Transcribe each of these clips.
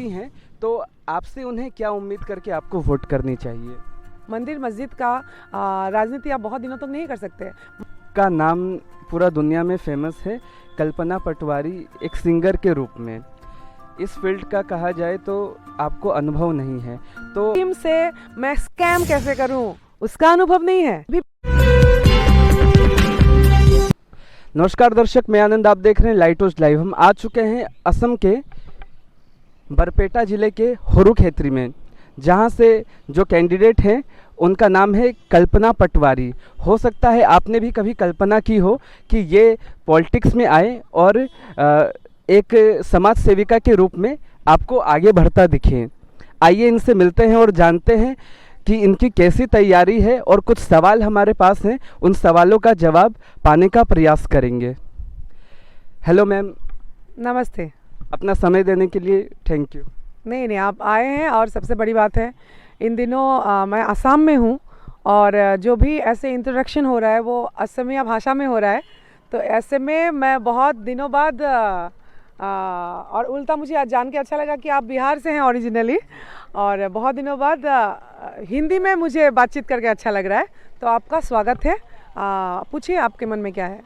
जीतती हैं तो आपसे उन्हें क्या उम्मीद करके आपको वोट करनी चाहिए? मंदिर मस्जिद का राजनीति आप बहुत दिनों तक नहीं कर सकते। का नाम पूरा दुनिया में फेमस है, कल्पना पटवारी एक सिंगर के रूप में। इस फील्ड का कहा जाए तो आपको अनुभव नहीं है, तो टीम से मैं स्कैम कैसे करूं उसका अनुभव नहीं है। नमस्कार दर्शक, मैं आनंद, आप देख रहे हैं लाइट हाउस लाइव। हम आ चुके हैं असम के बरपेटा ज़िले के होरू खेतरी में, जहां से जो कैंडिडेट हैं उनका नाम है कल्पना पटवारी। हो सकता है आपने भी कभी कल्पना की हो कि ये पॉलिटिक्स में आए और एक समाज सेविका के रूप में आपको आगे बढ़ता दिखे। आइए इनसे मिलते हैं और जानते हैं कि इनकी कैसी तैयारी है, और कुछ सवाल हमारे पास हैं, उन सवालों का जवाब पाने का प्रयास करेंगे। Hello ma'am. नमस्ते। अपना समय देने के लिए थैंक यू। नहीं, आप आए हैं, और सबसे बड़ी बात है इन दिनों मैं असम में हूँ, और जो भी ऐसे इंट्रोडक्शन हो रहा है वो असमिया भाषा में हो रहा है। तो ऐसे में मैं बहुत दिनों बाद और उल्टा मुझे आज जान के अच्छा लगा कि आप बिहार से हैं ओरिजिनली, और बहुत दिनों बाद हिंदी में मुझे बातचीत करके अच्छा लग रहा है। तो आपका स्वागत है। पूछिए आपके मन में क्या है।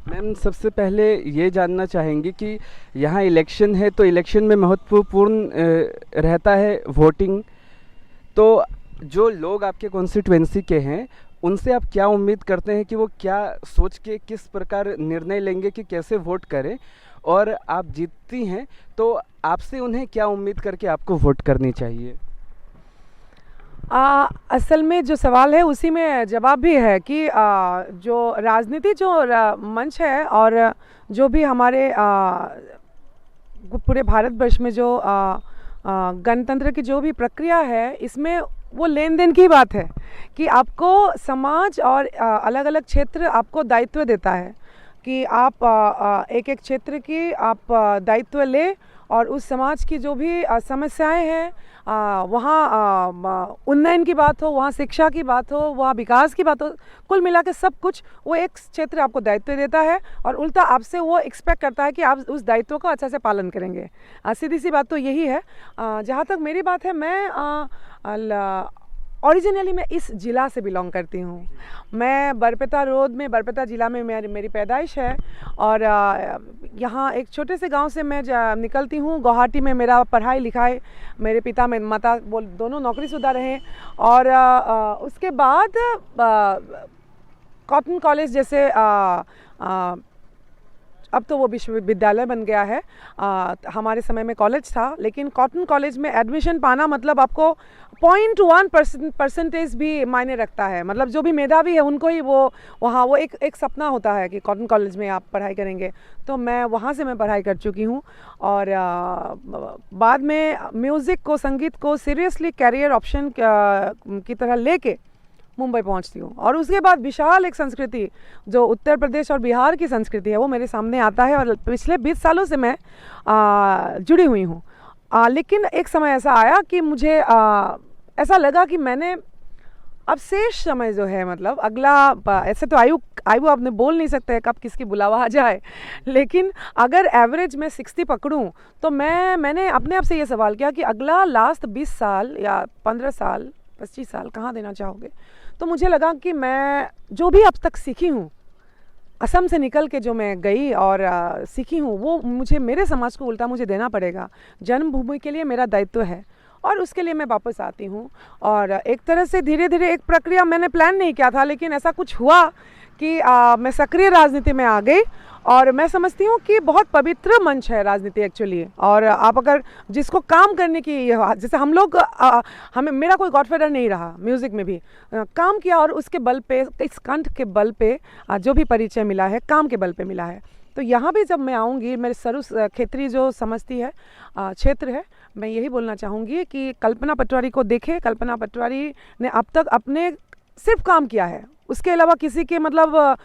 मैम, सबसे पहले ये जानना चाहेंगे कि यहाँ इलेक्शन है, तो इलेक्शन में महत्वपूर्ण रहता है वोटिंग। तो जो लोग आपके कॉन्स्टिट्यूएंसी के हैं उनसे आप क्या उम्मीद करते हैं कि वो क्या सोच के किस प्रकार निर्णय लेंगे कि कैसे वोट करें, और आप जीतती हैं तो आपसे उन्हें क्या उम्मीद करके आपको वोट करनी चाहिए? असल में जो सवाल है उसी में जवाब भी है कि जो राजनीति जो मंच है, और जो भी हमारे पूरे भारतवर्ष में जो गणतंत्र की जो भी प्रक्रिया है, इसमें वो लेन देन की बात है कि आपको समाज और अलग अलग क्षेत्र आपको दायित्व देता है कि आप एक एक क्षेत्र की आप दायित्व ले, और उस समाज की जो भी समस्याएं हैं, वहाँ उन्नयन की बात हो, वहाँ शिक्षा की बात हो, वहाँ विकास की बात हो, कुल मिला के सब कुछ वो एक क्षेत्र आपको दायित्व देता है, और उल्टा आपसे वो एक्सपेक्ट करता है कि आप उस दायित्व का अच्छा से पालन करेंगे। सीधी सी बात तो यही है। जहाँ तक मेरी बात है, मैं ओरिजिनली मैं इस ज़िला से बिलोंग करती हूँ। मैं बरपेटा रोड में, बरपेटा ज़िला में मेरी पैदाइश है, और यहाँ एक छोटे से गांव से मैं निकलती हूँ। गुवाहाटी में मेरा पढ़ाई लिखाई, मेरे पिता में माता वो दोनों नौकरीशुदा रहे, और उसके बाद कॉटन कॉलेज जैसे अब तो वो विश्वविद्यालय बन गया है, हमारे समय में कॉलेज था, लेकिन कॉटन कॉलेज में एडमिशन पाना मतलब आपको 0.1% भी मायने रखता है। मतलब जो भी मेधावी है उनको ही वो वहाँ वो एक सपना होता है कि कॉटन कॉलेज में आप पढ़ाई करेंगे। तो मैं वहाँ से मैं पढ़ाई कर चुकी हूँ, और बाद में म्यूज़िक को, संगीत को सीरियसली कैरियर ऑप्शन की तरह लेके मुंबई पहुंचती हूँ। और उसके बाद विशाल एक संस्कृति जो उत्तर प्रदेश और बिहार की संस्कृति है वो मेरे सामने आता है, और पिछले 20 सालों से मैं जुड़ी हुई हूँ। लेकिन एक समय ऐसा आया कि मुझे ऐसा लगा कि मैंने अब शेष समय जो है, मतलब अगला, ऐसे तो आयु आपने बोल नहीं सकते कब किसकी बुलावा आ जाए, लेकिन अगर एवरेज में 60 पकड़ूं तो मैंने अपने आप से ये सवाल किया कि अगला लास्ट 20 साल या 15 साल 25 साल कहाँ देना चाहोगे। तो मुझे लगा कि मैं जो भी अब तक सीखी हूँ, असम से निकल के जो मैं गई और सीखी हूँ, वो मुझे, मेरे समाज को उल्टा मुझे देना पड़ेगा। जन्मभूमि के लिए मेरा दायित्व है, और उसके लिए मैं वापस आती हूँ। और एक तरह से धीरे धीरे एक प्रक्रिया, मैंने प्लान नहीं किया था, लेकिन ऐसा कुछ हुआ कि मैं सक्रिय राजनीति में आ गई। और मैं समझती हूँ कि बहुत पवित्र मंच है राजनीति एक्चुअली। और आप अगर जिसको काम करने की, जैसे हम लोग, हमें, मेरा कोई गॉडफादर नहीं रहा म्यूज़िक में भी, काम किया, और उसके बल पे, इस कंठ के बल पे जो भी परिचय मिला है, काम के बल पे मिला है। तो यहाँ भी जब मैं आऊँगी, मेरे सरू क्षेत्रीय जो समझती है क्षेत्र है, मैं यही बोलना चाहूँगी कि कल्पना पटवारी को देखे। कल्पना पटवारी ने अब तक अपने सिर्फ काम किया है, उसके अलावा किसी के, मतलब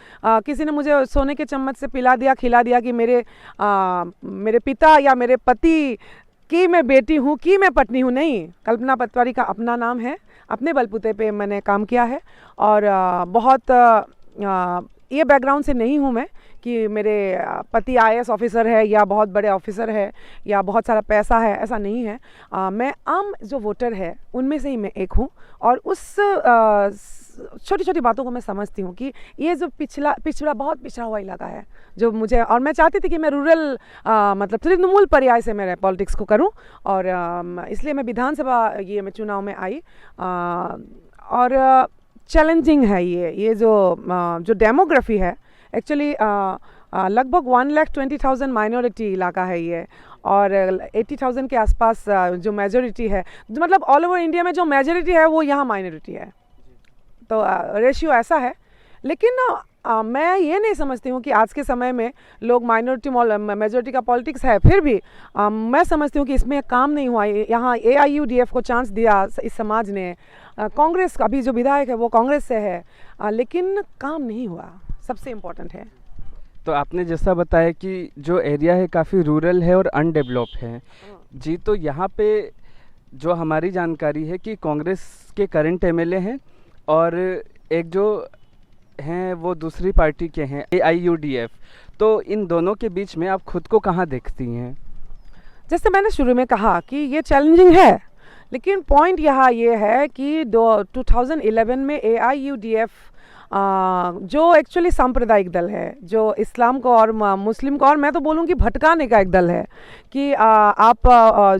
किसी ने मुझे सोने के चम्मच से पिला दिया, खिला दिया कि मेरे पिता या मेरे पति की मैं बेटी हूँ, कि मैं पत्नी हूँ, नहीं। कल्पना पटवारी का अपना नाम है, अपने बलबूते पे मैंने काम किया है, और बहुत ये बैकग्राउंड से नहीं हूँ मैं कि मेरे पति आईएएस ऑफिसर है या बहुत बड़े ऑफिसर है या बहुत सारा पैसा है, ऐसा नहीं है। मैं आम जो वोटर है उनमें से ही मैं एक हूँ और उस छोटी छोटी बातों को मैं समझती हूँ कि ये जो बहुत पिछड़ा हुआ इलाका है जो मुझे, और मैं चाहती थी कि मैं रूरल मतलब तृणमूल पर्याय से मैं पॉलिटिक्स को करूँ और इसलिए मैं विधानसभा मैं चुनाव में आई। और चैलेंजिंग है ये जो डेमोग्राफी है एक्चुअली लगभग 1,20,000 माइनॉरिटी इलाका है ये और 80,000 के आसपास जो मेजॉरिटी है, जो मतलब ऑल ओवर इंडिया में जो मेजॉरिटी है वो यहाँ माइनॉरिटी है, तो रेशियो ऐसा है। लेकिन मैं ये नहीं समझती हूँ कि आज के समय में लोग माइनॉरिटी मेजॉरिटी का पॉलिटिक्स है, फिर भी मैं समझती हूँ कि इसमें काम नहीं हुआ। यहाँ AIUDF को चांस दिया इस समाज ने, कांग्रेस अभी जो विधायक है वो कांग्रेस से है, लेकिन काम नहीं हुआ, सबसे इम्पोर्टेंट है। तो आपने जैसा बताया कि जो एरिया है काफ़ी रूरल है और अनडेवलप्ड है जी, तो यहाँ पे जो हमारी जानकारी है कि कांग्रेस के करंट MLA हैं और एक जो हैं वो दूसरी पार्टी के हैं AIUDF, तो इन दोनों के बीच में आप खुद को कहाँ देखती हैं? जैसे मैंने शुरू में कहा कि ये चैलेंजिंग है, लेकिन पॉइंट यहाँ ये है कि 2011 में AIUDF जो एक्चुअली सांप्रदायिक दल है, जो इस्लाम को और मुस्लिम को और मैं तो बोलूँ कि भटकाने का एक दल है कि आप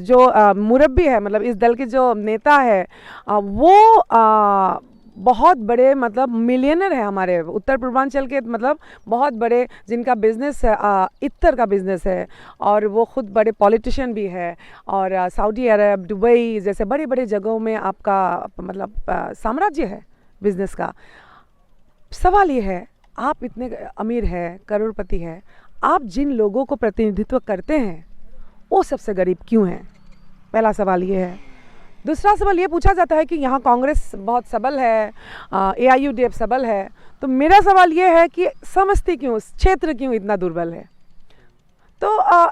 जो मुरब्बी है, मतलब इस दल के जो नेता है वो बहुत बड़े मतलब मिलियनर है हमारे उत्तर पूर्वांचल के, मतलब बहुत बड़े जिनका बिजनेस है, इत्तर का बिजनेस है और वो खुद बड़े पॉलिटिशियन भी है और सऊदी अरब, दुबई जैसे बड़ी बड़ी जगहों में आपका मतलब साम्राज्य है बिजनेस का। सवाल ये है, आप इतने अमीर है, करोड़पति है, आप जिन लोगों को प्रतिनिधित्व करते हैं वो सबसे गरीब क्यों हैं? पहला सवाल ये है। दूसरा सवाल ये पूछा जाता है कि यहाँ कांग्रेस बहुत सबल है, AIUDF सबल है, तो मेरा सवाल ये है कि समझती क्यों, क्षेत्र क्यों इतना दुर्बल है? तो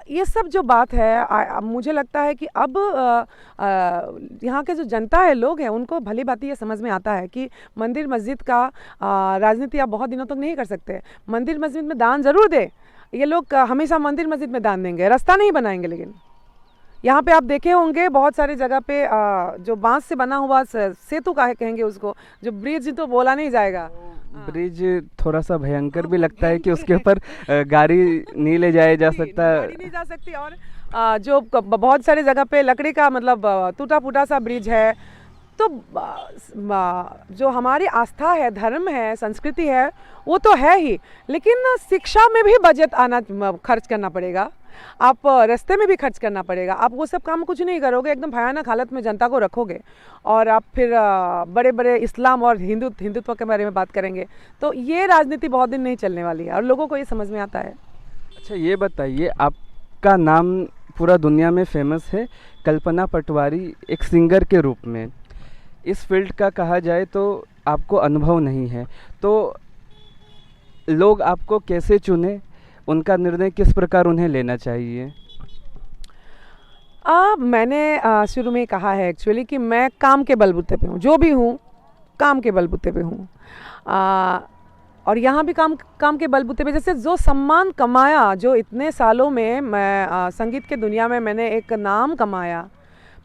ये सब जो बात है मुझे लगता है कि अब यहाँ के जो जनता है, लोग हैं, उनको भली भांति ये समझ में आता है कि मंदिर मस्जिद का राजनीति आप बहुत दिनों तक नहीं कर सकते। मंदिर मस्जिद में दान ज़रूर दे, ये लोग हमेशा मंदिर मस्जिद में दान देंगे, रास्ता नहीं बनाएंगे। लेकिन यहाँ पे आप देखे होंगे बहुत सारी जगह पे जो बांस से बना हुआ सेतु का है कहेंगे उसको, जो ब्रिज तो बोला नहीं जाएगा, ब्रिज थोड़ा सा भयंकर भी लगता है कि उसके ऊपर गाड़ी नहीं ले जाया जा सकता, गाड़ी नहीं जा सकती। और जो बहुत सारी जगह पे लकड़ी का मतलब टूटा फूटा सा ब्रिज है। तो जो हमारी आस्था है, धर्म है, संस्कृति है, वो तो है ही, लेकिन शिक्षा में भी बजट खर्च करना पड़ेगा, आप रास्ते में भी खर्च करना पड़ेगा। आप वो सब काम कुछ नहीं करोगे, एकदम भयानक हालत में जनता को रखोगे और आप फिर बड़े बड़े इस्लाम और हिंदुत्व के बारे में बात करेंगे, तो ये राजनीति बहुत दिन नहीं चलने वाली है और लोगों को ये समझ में आता है। अच्छा, ये बताइए, आपका नाम पूरा दुनिया में फेमस है, कल्पना पटवारी एक सिंगर के रूप में। इस फील्ड का कहा जाए तो आपको अनुभव नहीं है, तो लोग आपको कैसे चुने, उनका निर्णय किस प्रकार उन्हें लेना चाहिए? मैंने शुरू में कहा है एक्चुअली कि मैं काम के बलबूते पे हूँ, जो भी हूँ काम के बलबूते पे हूँ, और यहाँ भी काम के बलबूते पे। जैसे जो सम्मान कमाया, जो इतने सालों में मैं संगीत के दुनिया में मैंने एक नाम कमाया,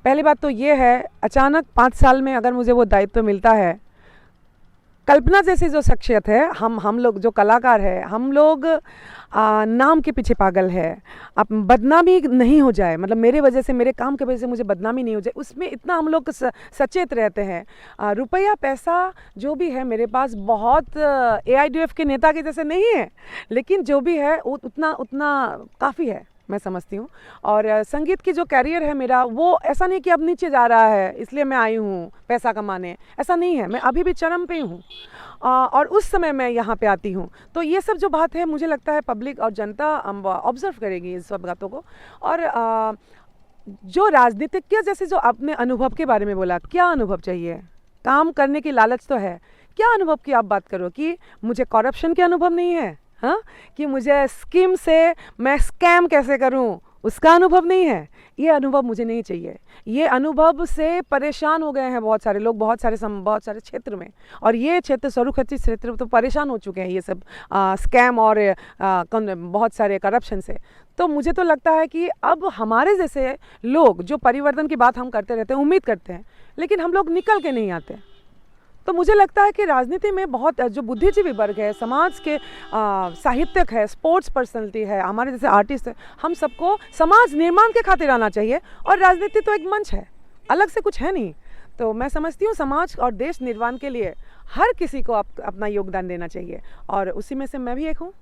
पहली बात तो ये है, अचानक 5 साल में अगर मुझे वो दायित्व मिलता है, कल्पना जैसी जो शख्सियत है, हम लोग जो कलाकार है, हम लोग नाम के पीछे पागल है। अब बदनामी नहीं हो जाए, मतलब मेरे वजह से, मेरे काम की वजह से मुझे बदनामी नहीं हो जाए, उसमें इतना हम लोग सचेत रहते हैं। रुपया पैसा जो भी है मेरे पास बहुत AIUDF के नेता के जैसे नहीं है, लेकिन जो भी है उतना काफ़ी है, मैं समझती हूँ। और संगीत की जो कैरियर है मेरा, वो ऐसा नहीं कि अब नीचे जा रहा है इसलिए मैं आई हूँ पैसा कमाने, ऐसा नहीं है। मैं अभी भी चरम पे हूँ और उस समय मैं यहाँ पे आती हूँ। तो ये सब जो बात है, मुझे लगता है पब्लिक और जनता ऑब्जर्व करेगी इस सब बातों को। और जो राजनीतिज्ञ जैसे जो अपने अनुभव के बारे में बोला, क्या अनुभव चाहिए? काम करने की लालच तो है, क्या अनुभव की आप बात करो कि मुझे करप्शन के अनुभव नहीं है, हाँ, कि मुझे स्कीम से मैं स्कैम कैसे करूं उसका अनुभव नहीं है, ये अनुभव मुझे नहीं चाहिए। ये अनुभव से परेशान हो गए हैं बहुत सारे लोग, बहुत सारे क्षेत्र में, और ये क्षेत्र स्वरूपखती क्षेत्र तो परेशान हो चुके हैं ये सब स्कैम और बहुत सारे करप्शन से। तो मुझे तो लगता है कि अब हमारे जैसे लोग जो परिवर्तन की बात हम करते रहते हैं, उम्मीद करते हैं, लेकिन हम लोग निकल के नहीं आते। तो मुझे लगता है कि राजनीति में बहुत जो बुद्धिजीवी वर्ग है, समाज के साहित्यक है, स्पोर्ट्स पर्सनलिटी है, हमारे जैसे आर्टिस्ट है, हम सबको समाज निर्माण के खातिर आना चाहिए। और राजनीति तो एक मंच है, अलग से कुछ है नहीं। तो मैं समझती हूँ समाज और देश निर्माण के लिए हर किसी को अपना योगदान देना चाहिए, और उसी में से मैं भी एक हूँ।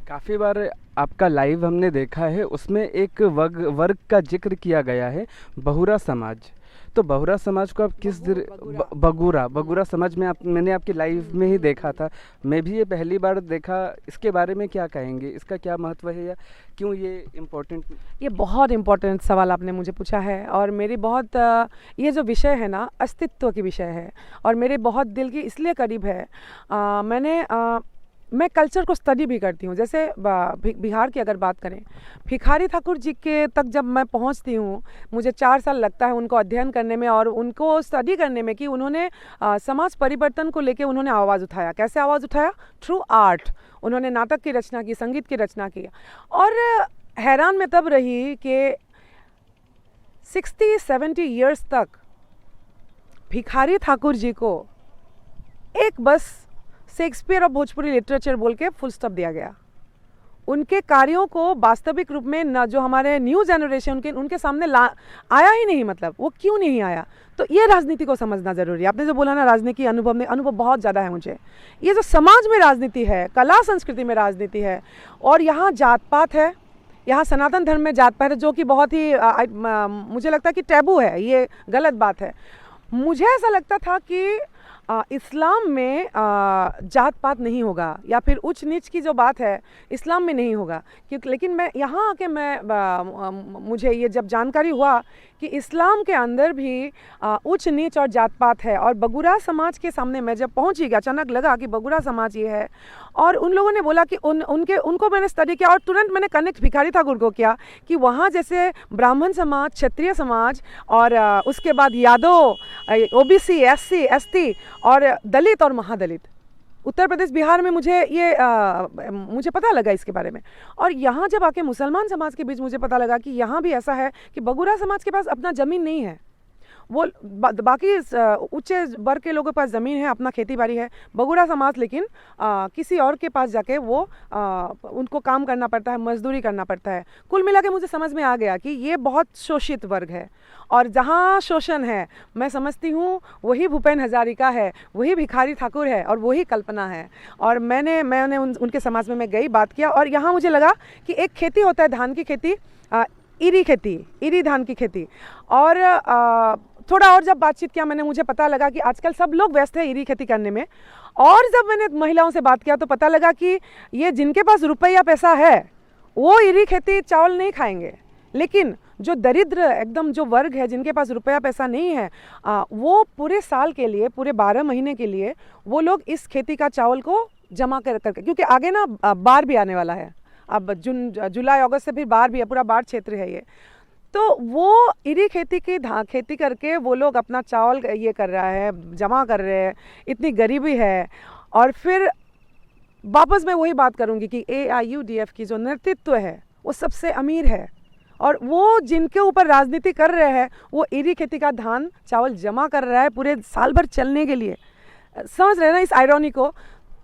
काफ़ी बार आपका लाइव हमने देखा है, उसमें एक वर्ग का जिक्र किया गया है, बहुरा समाज। तो बहुरा समाज को आप किस बगुरा समाज में मैंने आपके लाइव में ही देखा था, मैं भी ये पहली बार देखा। इसके बारे में क्या कहेंगे, इसका क्या महत्व है या क्यों ये इम्पोर्टेंट? ये बहुत इम्पोर्टेंट सवाल आपने मुझे पूछा है, और मेरी बहुत ये जो विषय है ना, अस्तित्व की विषय है, और मेरे बहुत दिल की इसलिए करीब है। मैं कल्चर को स्टडी भी करती हूँ। जैसे बिहार की अगर बात करें, भिखारी ठाकुर जी के तक जब मैं पहुँचती हूँ, मुझे 4 साल लगता है उनको अध्ययन करने में और उनको स्टडी करने में कि उन्होंने समाज परिवर्तन को लेके उन्होंने आवाज़ उठाया। कैसे आवाज़ उठाया? Through art. उन्होंने नाटक की रचना की, संगीत की रचना की, और हैरान मैं तब रही कि 60-70 ईयर्स तक भिखारी ठाकुर जी को एक बस शेक्सपियर और भोजपुरी लिटरेचर बोल के फुल स्टॉप दिया गया। उनके कार्यों को वास्तविक रूप में न जो हमारे न्यू जनरेशन उनके सामने आया ही नहीं। मतलब वो क्यों नहीं आया? तो ये राजनीति को समझना जरूरी है। आपने जो बोला ना राजनीति के अनुभव में, अनुभव बहुत ज़्यादा है मुझे। ये जो समाज में राजनीति है, कला संस्कृति में राजनीति है, और यहाँ जात पात है, यहाँ सनातन धर्म में जात पात है, जो कि बहुत ही मुझे लगता है कि टैबू है, ये गलत बात है। मुझे ऐसा लगता था कि इस्लाम में जात पात नहीं होगा, या फिर उच्च नीच की जो बात है इस्लाम में नहीं होगा, क्योंकि लेकिन मैं यहाँ आके मुझे ये जब जानकारी हुआ कि इस्लाम के अंदर भी उच्च नीच और जात पात है। और बगुरा समाज के सामने मैं जब पहुँची, अचानक लगा कि बगुरा समाज ये है, और उन लोगों ने बोला कि उनको मैंने स्टडी किया, और तुरंत मैंने कनेक्ट भिखारी ठाकुर को किया कि वहाँ जैसे ब्राह्मण समाज, क्षत्रिय समाज, और उसके बाद यादव, ओबीसी, एससी, एसटी, और दलित और महादलित, उत्तर प्रदेश बिहार में मुझे पता लगा इसके बारे में। और यहाँ जब आके मुसलमान समाज के बीच मुझे पता लगा कि यहाँ भी ऐसा है कि बगुरा समाज के पास अपना ज़मीन नहीं है। वो बाकी उच्च वर्ग के लोगों के पास ज़मीन है, अपना खेती बाड़ी है। बगुरा समाज लेकिन किसी और के पास जाके उनको काम करना पड़ता है, मजदूरी करना पड़ता है। कुल मिला के मुझे समझ में आ गया कि ये बहुत शोषित वर्ग है, और जहाँ शोषण है मैं समझती हूँ वही भूपेन हजारिका है, वही भिखारी ठाकुर है, और वही कल्पना है। और मैंने उनके समाज में मैं गई, बात किया, और यहाँ मुझे लगा कि एक खेती होता है धान की खेती, इरी धान की खेती, और थोड़ा और जब बातचीत किया मुझे पता लगा कि आजकल सब लोग व्यस्त है इरी खेती करने में। और जब मैंने महिलाओं से बात किया तो पता लगा कि ये जिनके पास रुपया पैसा है वो इरी खेती चावल नहीं खाएंगे, लेकिन जो दरिद्र एकदम जो वर्ग है जिनके पास रुपया पैसा नहीं है, वो पूरे साल के लिए, पूरे 12 महीने के लिए वो लोग इस खेती का चावल को जमा करके, क्योंकि आगे ना बाढ़ भी आने वाला है, अब जुलाई अगस्त से फिर बाढ़ भी है, पूरा बाढ़ क्षेत्र है ये। तो वो इरी खेती करके वो लोग अपना चावल ये कर रहा है, जमा कर रहे हैं, इतनी गरीबी है। और फिर वापस मैं वही बात करूँगी कि AIUDF की जो नेतृत्व है वो सबसे अमीर है, और वो जिनके ऊपर राजनीति कर रहे हैं वो इरी खेती का धान चावल जमा कर रहा है पूरे साल भर चलने के लिए। समझ रहे हैं ना इस आयरनी को?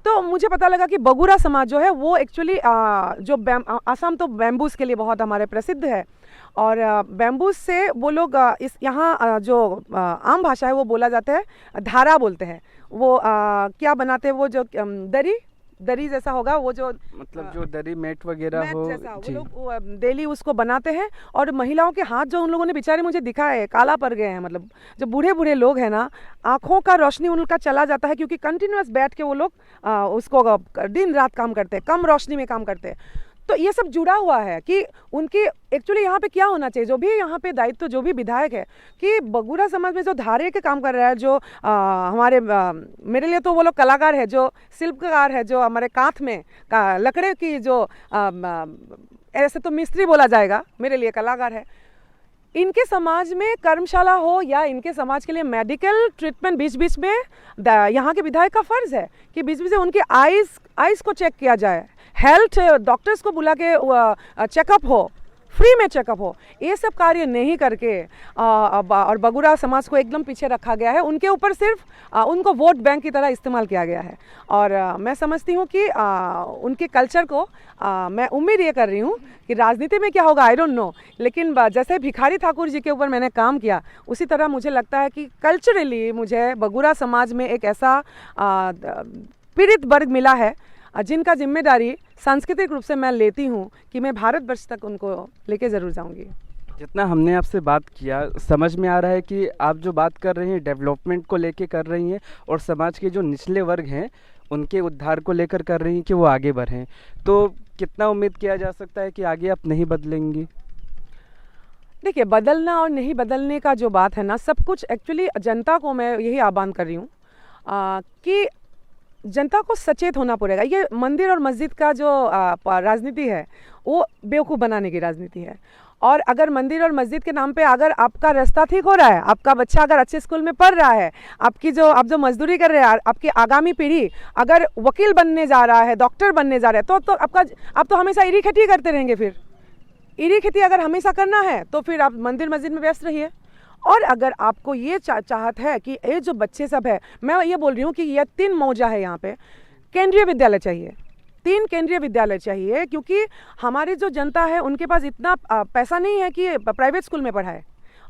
तो मुझे पता लगा कि बगुरा समाज जो है वो एक्चुअली जो आसाम तो बैम्बूस के लिए बहुत हमारे प्रसिद्ध है, और बैम्बूस से वो लोग इस यहाँ जो आम भाषा है वो बोला जाता है, धारा बोलते हैं। वो क्या बनाते हैं, वो जो दरी जैसा होगा, वो जो मतलब जो दरी मैट वगैरह हो, वो लोग डेली उसको बनाते हैं। और महिलाओं के हाथ जो उन लोगों ने बेचारे मुझे दिखाए काला पड़ गए हैं, मतलब जो बूढ़े बूढ़े लोग हैं ना, आँखों का रोशनी उनका चला जाता है, क्योंकि कंटिन्यूअस बैठ के वो लोग उसको दिन रात काम करते हैं, कम रोशनी में काम करते हैं। तो ये सब जुड़ा हुआ है कि उनकी एक्चुअली यहाँ पे क्या होना चाहिए, जो भी यहाँ पे दायित्व, जो भी विधायक है, कि बगुरा समाज में जो धारे के काम कर रहा है, जो हमारे मेरे लिए तो वो लोग कलाकार है, जो शिल्पकार है, जो हमारे कांथ में लकड़े की जो ऐसे तो मिस्त्री बोला जाएगा, मेरे लिए कलाकार है। इनके समाज में कर्मशाला हो या इनके समाज के लिए मेडिकल ट्रीटमेंट बीच बीच में यहाँ के विधायक का फ़र्ज़ है कि बीच बीच में उनके आइज़ को चेक किया जाए, हेल्थ डॉक्टर्स को बुला के चेकअप हो, फ्री में चेकअप हो। ये सब कार्य नहीं करके और बगुरा समाज को एकदम पीछे रखा गया है। उनके ऊपर सिर्फ उनको वोट बैंक की तरह इस्तेमाल किया गया है। और मैं समझती हूँ कि उनके कल्चर को मैं उम्मीद ये कर रही हूँ कि राजनीति में क्या होगा आई डोंट नो, लेकिन जैसे भिखारी ठाकुर जी के ऊपर मैंने काम किया उसी तरह मुझे लगता है कि कल्चरली मुझे बगुरा समाज में एक ऐसा पीड़ित वर्ग मिला है जिनका जिम्मेदारी सांस्कृतिक रूप से मैं लेती हूँ कि मैं भारतवर्ष तक उनको लेके ज़रूर जाऊँगी। जितना हमने आपसे बात किया समझ में आ रहा है कि आप जो बात कर रही हैं डेवलपमेंट को लेके कर रही हैं और समाज के जो निचले वर्ग हैं उनके उद्धार को लेकर कर रही हैं कि वो आगे बढ़ें। तो कितना उम्मीद किया जा सकता है कि आगे आप नहीं बदलेंगी? देखिए, बदलना और नहीं बदलने का जो बात है ना, सब कुछ एक्चुअली जनता को मैं यही आह्वान कर रही हूँ कि जनता को सचेत होना पड़ेगा। ये मंदिर और मस्जिद का जो राजनीति है वो बेवकूफ़ बनाने की राजनीति है। और अगर मंदिर और मस्जिद के नाम पे अगर आपका रास्ता ठीक हो रहा है, आपका बच्चा अगर अच्छे स्कूल में पढ़ रहा है, आप जो मजदूरी कर रहे हैं, आपकी आगामी पीढ़ी अगर वकील बनने जा रहा है, डॉक्टर बनने जा रहा है, तो आप तो हमेशा इरी खेती करते रहेंगे। फिर इरी खेती अगर हमेशा करना है तो फिर आप मंदिर मस्जिद में व्यस्त रहिए। और अगर आपको ये चाहत है कि ये जो बच्चे सब है, मैं ये बोल रही हूँ कि ये 3 मौजा है यहाँ पे, केंद्रीय विद्यालय चाहिए, 3 केंद्रीय विद्यालय चाहिए, क्योंकि हमारी जो जनता है उनके पास इतना पैसा नहीं है कि प्राइवेट स्कूल में पढ़ाए।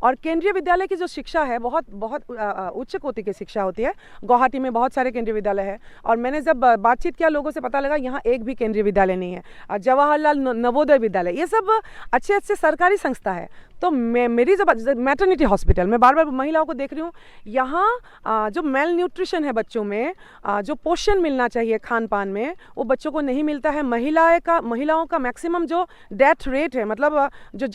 और केंद्रीय विद्यालय की जो शिक्षा है बहुत बहुत उच्च कोटि की शिक्षा होती है। गुवाहाटी में बहुत सारे केंद्रीय विद्यालय है और मैंने जब बातचीत किया लोगों से पता लगा यहाँ एक भी केंद्रीय विद्यालय नहीं है। जवाहरलाल नवोदय विद्यालय, ये सब अच्छे अच्छे सरकारी संस्था है। तो मेरी जो मैटरनिटी हॉस्पिटल, मैं बार बार महिलाओं को देख रही हूँ, यहाँ जो मेल न्यूट्रिशन है बच्चों में, जो पोषण मिलना चाहिए खान पान में, वो बच्चों को नहीं मिलता है। महिलाओं का मैक्सिमम जो डेथ रेट है, मतलब जो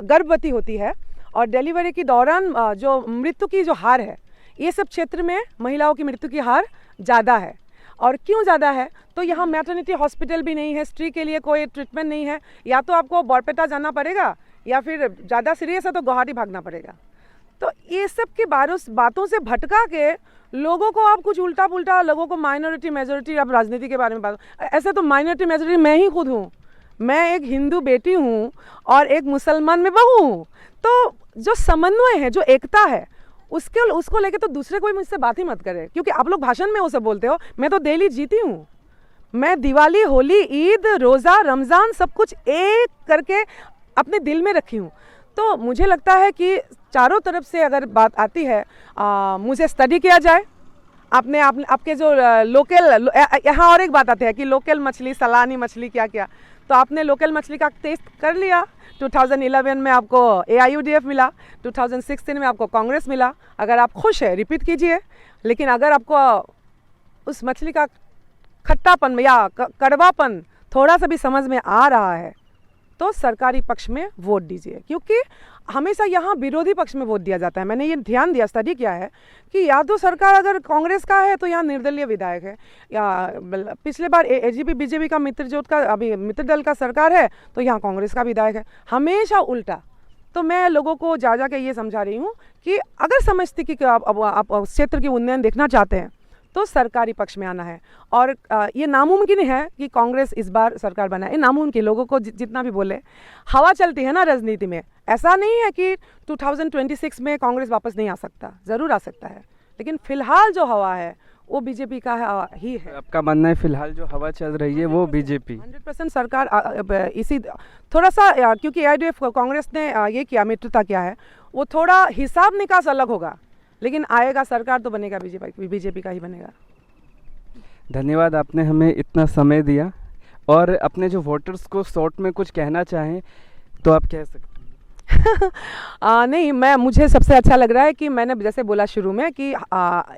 गर्भवती होती है और डिलीवरी के दौरान जो मृत्यु की जो हार है, ये सब क्षेत्र में महिलाओं की मृत्यु की हार ज़्यादा है। और क्यों ज़्यादा है? तो यहाँ मैटरनिटी हॉस्पिटल भी नहीं है, स्त्री के लिए कोई ट्रीटमेंट नहीं है। या तो आपको बरपेटा जाना पड़ेगा या फिर ज़्यादा सीरियस है तो गुवाहाटी भागना पड़ेगा। तो ये सब की बातों से भटका के लोगों को आप कुछ उल्टा पुल्टा, लोगों को माइनॉरिटी मेजॉरिटी, आप राजनीति के बारे में बात, ऐसे तो माइनॉरिटी मेजॉरिटी मैं ही खुद हूँ। मैं एक हिंदू बेटी हूँ और एक मुसलमान में बहू हूँ। तो जो समन्वय है, जो एकता है, उसको लेके तो दूसरे कोई मुझसे बात ही मत करे, क्योंकि आप लोग भाषण में वो सब बोलते हो, मैं तो डेली जीती हूँ। मैं दिवाली, होली, ईद, रोज़ा, रमज़ान सब कुछ एक करके अपने दिल में रखी हूँ। तो मुझे लगता है कि चारों तरफ से अगर बात आती है, मुझे स्टडी किया जाए। आपके जो लोकल, यहाँ और एक बात आती है कि लोकल मछली, सलानी मछली, क्या क्या, तो आपने लोकल मछली का टेस्ट कर लिया। 2011 में आपको AIUDF मिला, 2016 में आपको कांग्रेस मिला। अगर आप खुश है रिपीट कीजिए, लेकिन अगर आपको उस मछली का खट्टापन या कड़वापन थोड़ा सा भी समझ में आ रहा है तो सरकारी पक्ष में वोट दीजिए, क्योंकि हमेशा यहाँ विरोधी पक्ष में वोट दिया जाता है। मैंने ये ध्यान दिया, स्टडी किया है कि या तो सरकार अगर कांग्रेस का है तो यहाँ निर्दलीय विधायक है, या पिछले बार AGP BJP का मित्रजोट का, अभी मित्र दल का सरकार है तो यहाँ कांग्रेस का विधायक है, हमेशा उल्टा। तो मैं लोगों को जा के ये समझा रही हूँ कि अगर समझती कि आप क्षेत्र की उन्नयन देखना चाहते हैं तो सरकारी पक्ष में आना है। और ये नामुमकिन है कि कांग्रेस इस बार सरकार बनाए, नामुमकिन। लोगों को जितना भी बोले, हवा चलती है ना राजनीति में, ऐसा नहीं है कि 2026 में कांग्रेस वापस नहीं आ सकता, ज़रूर आ सकता है, लेकिन फिलहाल जो हवा है वो बीजेपी का ही है। आपका मानना है फिलहाल जो हवा चल रही है वो बीजेपी? 100% सरकार इसी थोड़ा सा, क्योंकि AIUDF कांग्रेस ने ये किया, मित्रता किया है, वो थोड़ा हिसाब निकास अलग होगा, लेकिन आएगा सरकार तो बनेगा बीजेपी का ही बनेगा। धन्यवाद, आपने हमें इतना समय दिया। और अपने जो वोटर्स को शॉर्ट में कुछ कहना चाहें तो आप कह सकते हैं। नहीं, मुझे सबसे अच्छा लग रहा है कि मैंने जैसे बोला शुरू में कि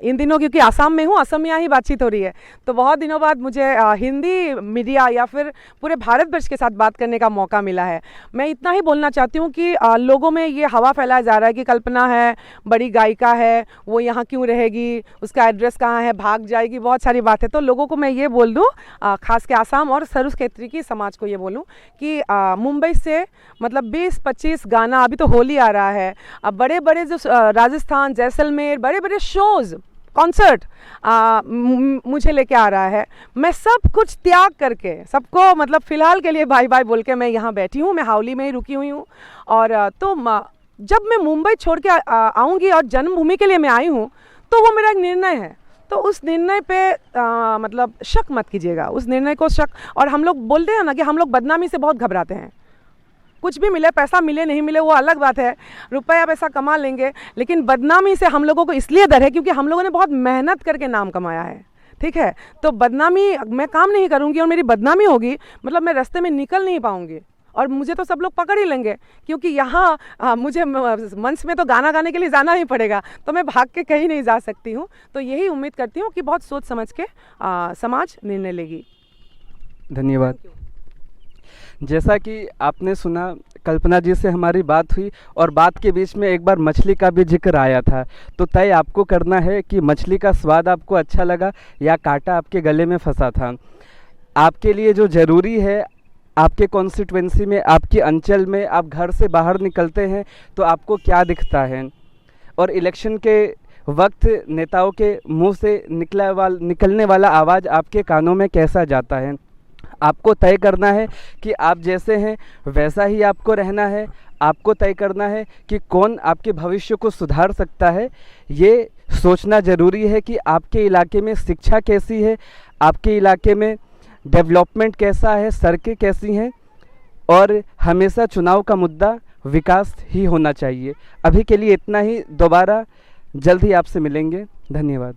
इन दिनों क्योंकि आसाम में हूँ, असमिया ही बातचीत हो रही है, तो बहुत दिनों बाद मुझे हिंदी मीडिया या फिर पूरे भारतवर्ष के साथ बात करने का मौका मिला है। मैं इतना ही बोलना चाहती हूँ कि लोगों में ये हवा फैलाया जा रहा है कि कल्पना है, बड़ी गायिका है, वो यहाँ क्यों रहेगी, उसका एड्रेस कहाँ है, भाग जाएगी, बहुत सारी बातें। तो लोगों को मैं ये बोल दूँ, खास के आसाम और सरुस क्षेत्र की समाज को ये बोलूँ कि मुंबई से मतलब 20-25 गाना, अभी तो होली आ रहा है, अब बड़े बड़े जो राजस्थान, जैसलमेर, बड़े बड़े शोज़, कॉन्सर्ट मुझे लेके आ रहा है। मैं सब कुछ त्याग करके, सबको मतलब फ़िलहाल के लिए बाय बाय बोल के मैं यहाँ बैठी हूँ। मैं हावली में ही रुकी हुई हूँ। और जब मैं मुंबई छोड़ के आऊँगी और जन्मभूमि के लिए मैं आई हूँ, तो वो मेरा एक निर्णय है। तो उस निर्णय पे मतलब शक मत कीजिएगा, उस निर्णय को शक। और हम लोग बोलते हैं ना कि हम लोग बदनामी से बहुत घबराते हैं। कुछ भी मिले, पैसा मिले नहीं मिले वो अलग बात है, रुपया पैसा कमा लेंगे, लेकिन बदनामी से हम लोगों को इसलिए डर है क्योंकि हम लोगों ने बहुत मेहनत करके नाम कमाया है। ठीक है, तो बदनामी, मैं काम नहीं करूँगी और मेरी बदनामी होगी, मतलब मैं रास्ते में निकल नहीं पाऊँगी और मुझे तो सब लोग पकड़ ही लेंगे, क्योंकि यहाँ मुझे मंच में तो गाना गाने के लिए जाना ही पड़ेगा, तो मैं भाग के कहीं नहीं जा सकती हूँ। तो यही उम्मीद करती हूँ कि बहुत सोच समझ के समाज निर्णय लेगी। धन्यवाद। जैसा कि आपने सुना, कल्पना जी से हमारी बात हुई और बात के बीच में एक बार मछली का भी जिक्र आया था। तो तय आपको करना है कि मछली का स्वाद आपको अच्छा लगा या कांटा आपके गले में फंसा था। आपके लिए जो ज़रूरी है, आपके कॉन्स्टिट्यूएंसी में, आपके अंचल में, आप घर से बाहर निकलते हैं तो आपको क्या दिखता है, और इलेक्शन के वक्त नेताओं के मुंह से निकलने वाला आवाज़ आपके कानों में कैसा जाता है। आपको तय करना है कि आप जैसे हैं वैसा ही आपको रहना है। आपको तय करना है कि कौन आपके भविष्य को सुधार सकता है। ये सोचना ज़रूरी है कि आपके इलाके में शिक्षा कैसी है, आपके इलाके में डेवलपमेंट कैसा है, सड़कें कैसी हैं, और हमेशा चुनाव का मुद्दा विकास ही होना चाहिए। अभी के लिए इतना ही, दोबारा जल्द ही आपसे मिलेंगे। धन्यवाद।